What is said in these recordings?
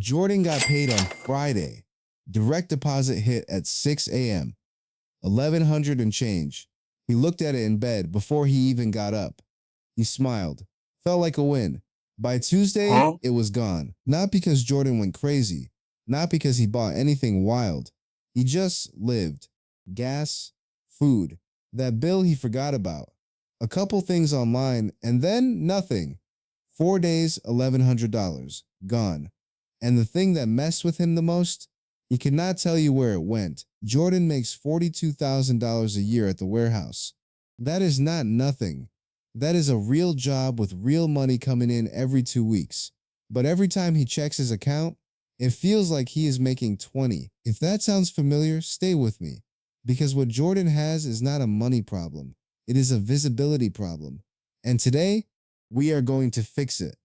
Jordan got paid on Friday. Direct deposit hit at 6 a.m. 1100 and change. He looked at it in bed before he even got up. He smiled. Felt like a win. By Tuesday, it was gone. Not because Jordan went crazy. Not because he bought anything wild. He just lived. Gas, food, that bill he forgot about, a couple things online, and then nothing. 4 days, $1,100. Gone. And the thing that messed with him the most? He could not tell you where it went. Jordan makes $42,000 a year at the warehouse. That is not nothing. That is a real job with real money coming in every 2 weeks. But every time he checks his account, it feels like he is making 20. If that sounds familiar, stay with me. Because what Jordan has is not a money problem. It is a visibility problem. And today, we are going to fix it.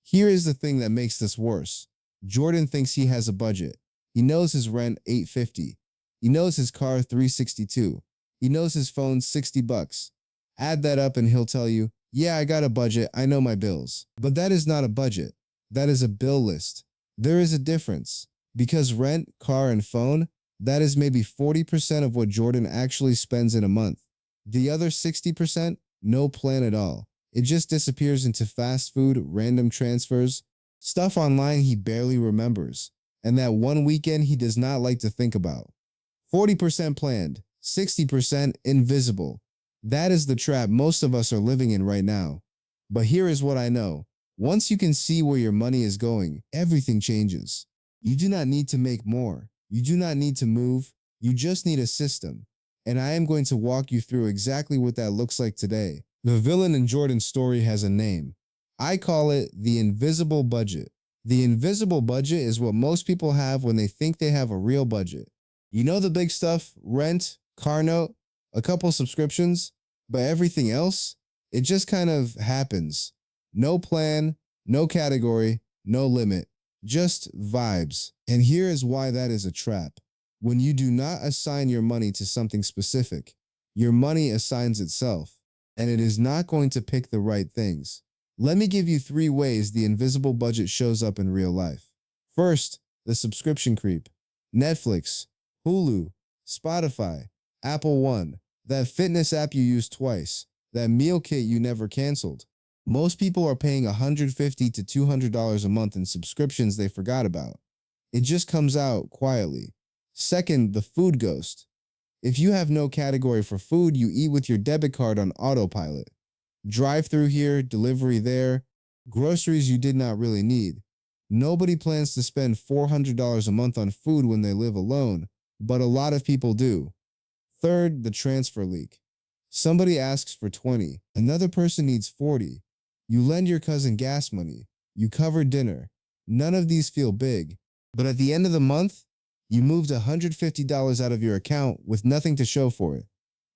Here is the thing that makes this worse. Jordan thinks he has a budget. He knows his rent $850. He knows his car $362. He knows his phone $60. Add that up and he'll tell you, yeah, I got a budget, I know my bills. But that is not a budget. That is a bill list. There is a difference. Because rent, car, and phone, that is maybe 40% of what Jordan actually spends in a month. The other 60%, no plan at all. It just disappears into fast food, random transfers, stuff online he barely remembers, and that one weekend he does not like to think about. 40% planned, 60% invisible. That is the trap most of us are living in right now. But here is what I know. Once you can see where your money is going, everything changes. You do not need to make more. You do not need to move. You just need a system. And I am going to walk you through exactly what that looks like today. The villain in Jordan's story has a name. I call it the invisible budget. The invisible budget is what most people have when they think they have a real budget. You know the big stuff, rent, car note, a couple subscriptions, but everything else, it just kind of happens. No plan, no category, no limit, just vibes. And here is why that is a trap. When you do not assign your money to something specific, your money assigns itself, and it is not going to pick the right things. Let me give you 3 ways the invisible budget shows up in real life. First, the subscription creep. Netflix, Hulu, Spotify, Apple One, that fitness app you used twice, that meal kit you never canceled. Most people are paying $150 to $200 a month in subscriptions they forgot about. It just comes out quietly. Second, the food ghost. If you have no category for food, you eat with your debit card on autopilot. Drive-through here, delivery there, groceries you did not really need. Nobody plans to spend $400 a month on food when they live alone, but a lot of people do. Third, the transfer leak. Somebody asks for 20, another person needs 40. You lend your cousin gas money, you cover dinner. None of these feel big, but at the end of the month, you moved $150 out of your account with nothing to show for it.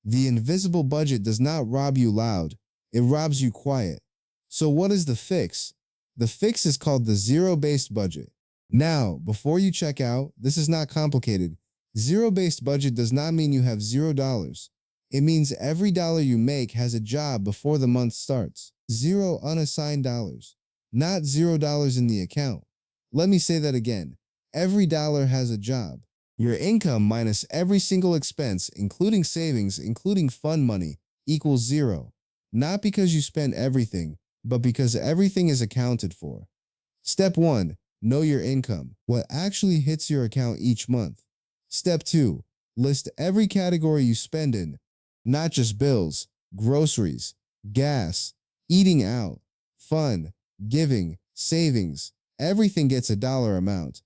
The invisible budget does not rob you loud, it robs you quiet. So what is the fix? The fix is called the zero-based budget. Now, before you check out, this is not complicated. Zero-based budget does not mean you have $0. It means every dollar you make has a job before the month starts. 0 unassigned dollars, not $0 in the account. Let me say that again. Every dollar has a job. Your income minus every single expense, including savings, including fund money, equals 0. Not because you spend everything, but because everything is accounted for. Step 1, know your income, what actually hits your account each month. Step 2, list every category you spend in, not just bills, groceries, gas, eating out, fun, giving, savings. Everything gets a dollar amount.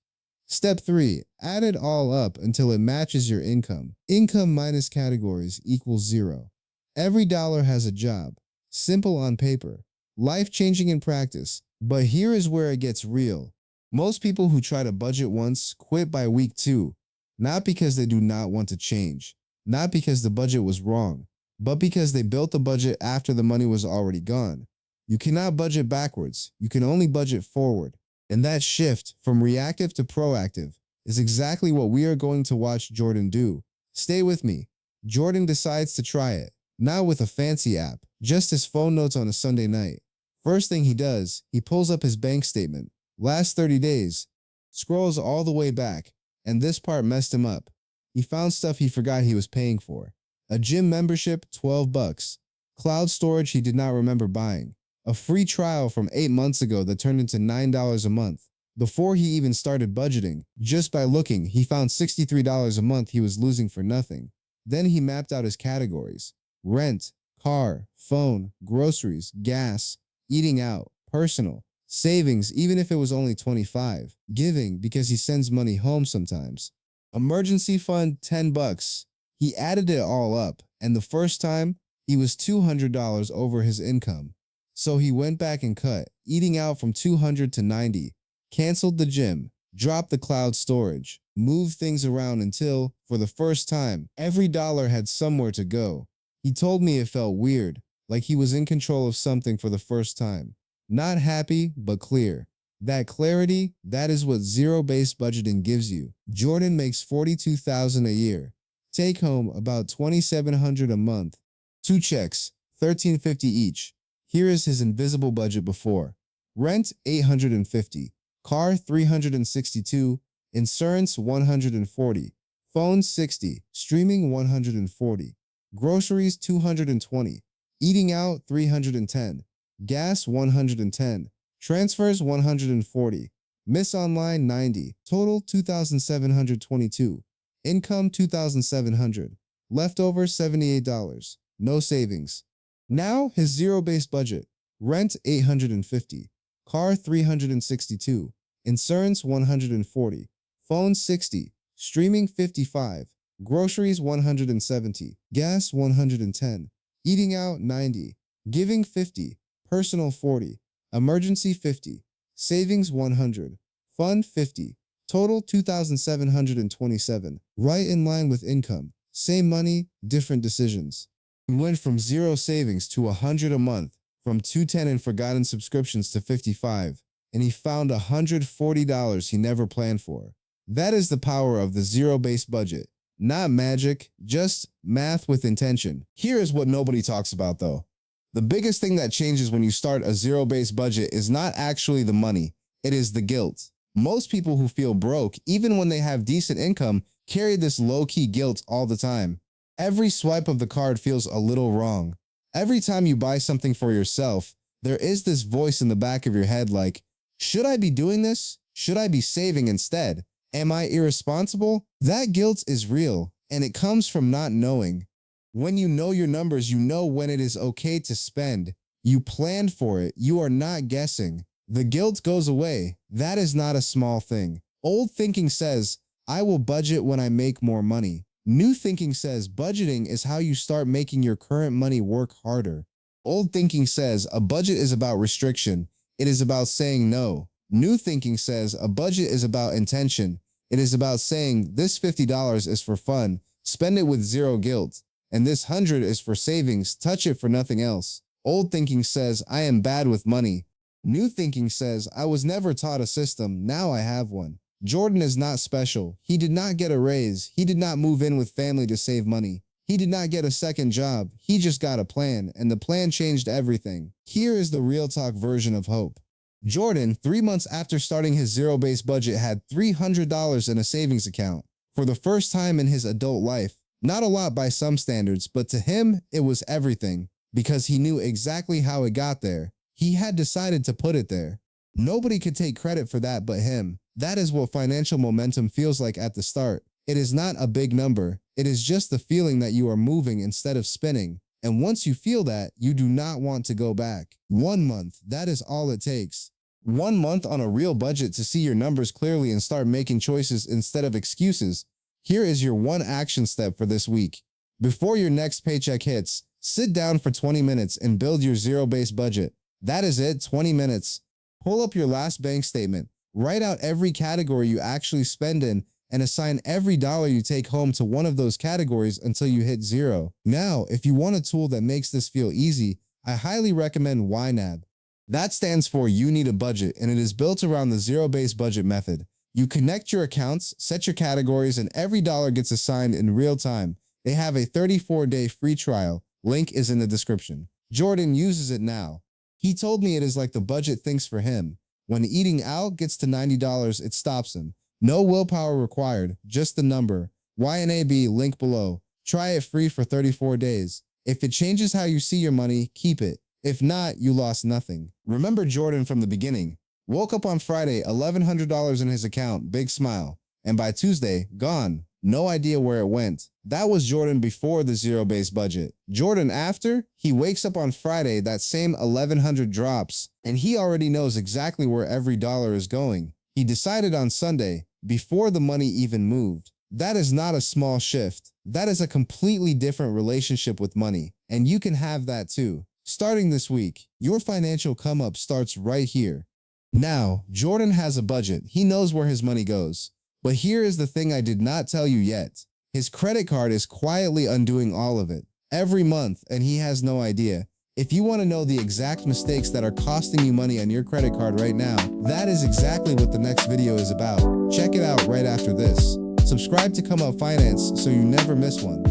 Step 3, add it all up until it matches your income. Income minus categories equals 0. Every dollar has a job. Simple on paper, life-changing in practice. But here is where it gets real. Most people who try to budget once quit by week 2, not because they do not want to change, not because the budget was wrong, but because they built the budget after the money was already gone. You cannot budget backwards, you can only budget forward. And that shift from reactive to proactive is exactly what we are going to watch Jordan do. Stay with me. Jordan decides to try it, not with a fancy app, just his phone notes on a Sunday night. First thing he does, he pulls up his bank statement. Last 30 days, scrolls all the way back, and this part messed him up. He found stuff he forgot he was paying for. A gym membership, $12. Cloud storage he did not remember buying. A free trial from 8 months ago that turned into $9 a month. Before he even started budgeting, just by looking, he found $63 a month he was losing for nothing. Then he mapped out his categories: rent, car, phone, groceries, gas, eating out, personal, savings, even if it was only 25, giving because he sends money home sometimes. Emergency fund, $10. He added it all up, and the first time, he was $200 over his income. So he went back and cut, eating out from 200 to 90, canceled the gym, dropped the cloud storage, moved things around until, for the first time, every dollar had somewhere to go. He told me it felt weird, like he was in control of something for the first time. Not happy, but clear. That clarity, that is what zero-based budgeting gives you. Jordan makes $42,000 a year. Take home about $2,700 a month. 2 checks, $1,350 each. Here is his invisible budget before. Rent, $850. Car, $362. Insurance, $140. Phone, $60. Streaming, $140. Groceries, $220. Eating out, $310. Gas, $110. Transfers, $140. Miss online, $90. Total, $2,722. Income, $2,700. Leftover, $78. No savings. Now, his zero-based budget. Rent, $850. Car, $362. Insurance, $140. Phone, $60. Streaming, $55. Groceries, $170. Gas, $110. Eating out, $90. Giving, $50. Personal, $40. Emergency, $50. Savings, $100. Fund, $50. Total, $2,727. Right in line with income. Same money, different decisions. He went from zero savings to $100 a month, from $210 in forgotten subscriptions to $55, and he found $140 he never planned for. That is the power of the zero-based budget. Not magic, just math with intention. Here is what nobody talks about though. The biggest thing that changes when you start a zero-based budget is not actually the money, it is the guilt. Most people who feel broke, even when they have decent income, carry this low-key guilt all the time. Every swipe of the card feels a little wrong. Every time you buy something for yourself, there is this voice in the back of your head like, should I be doing this? Should I be saving instead? Am I irresponsible? That guilt is real, and it comes from not knowing. When you know your numbers, you know when it is okay to spend. You planned for it. You are not guessing. The guilt goes away. That is not a small thing. Old thinking says, I will budget when I make more money. New thinking says budgeting is how you start making your current money work harder. Old thinking says a budget is about restriction. It is about saying no. New thinking says a budget is about intention. It is about saying this $50 is for fun, spend it with zero guilt, and this 100 is for savings, touch it for nothing else. Old thinking says I am bad with money. New thinking says I was never taught a system, now I have one. Jordan is not special. He did not get a raise. He did not move in with family to save money. He did not get a second job. He just got a plan, and the plan changed everything. Here is the real talk version of hope. Jordan, 3 months after starting his zero-based budget, had $300 in a savings account. For the first time in his adult life. Not a lot by some standards, but to him, it was everything. Because he knew exactly how it got there. He had decided to put it there. Nobody could take credit for that but him. That is what financial momentum feels like at the start. It is not a big number. It is just the feeling that you are moving instead of spinning. And once you feel that, you do not want to go back. 1 month, that is all it takes. 1 month on a real budget to see your numbers clearly and start making choices instead of excuses. Here is your one action step for this week. Before your next paycheck hits, sit down for 20 minutes and build your zero-based budget. That is it, 20 minutes. Pull up your last bank statement. Write out every category you actually spend in and assign every dollar you take home to one of those categories until you hit zero. Now, if you want a tool that makes this feel easy, I highly recommend YNAB. That stands for You Need a Budget, and it is built around the zero-based budget method. You connect your accounts, set your categories, and every dollar gets assigned in real time. They have a 34-day free trial. Link is in the description. Jordan uses it now. He told me it is like the budget thinks for him. When eating out gets to $90, it stops him. No willpower required, just the number. YNAB, link below. Try it free for 34 days. If it changes how you see your money, keep it. If not, you lost nothing. Remember Jordan from the beginning. Woke up on Friday, $1,100 in his account, big smile. And by Tuesday, gone. No idea where it went. That was Jordan before the zero-based budget. Jordan after, he wakes up on Friday, that same $1,100 drops, and he already knows exactly where every dollar is going. He decided on Sunday, before the money even moved. That is not a small shift. That is a completely different relationship with money, and you can have that too. Starting this week, your financial come-up starts right here. Now, Jordan has a budget. He knows where his money goes. But here is the thing I did not tell you yet. His credit card is quietly undoing all of it every month, and he has no idea. If you want to know the exact mistakes that are costing you money on your credit card right now, that is exactly what the next video is about. Check it out right after this. Subscribe to Come Up Finance so you never miss one.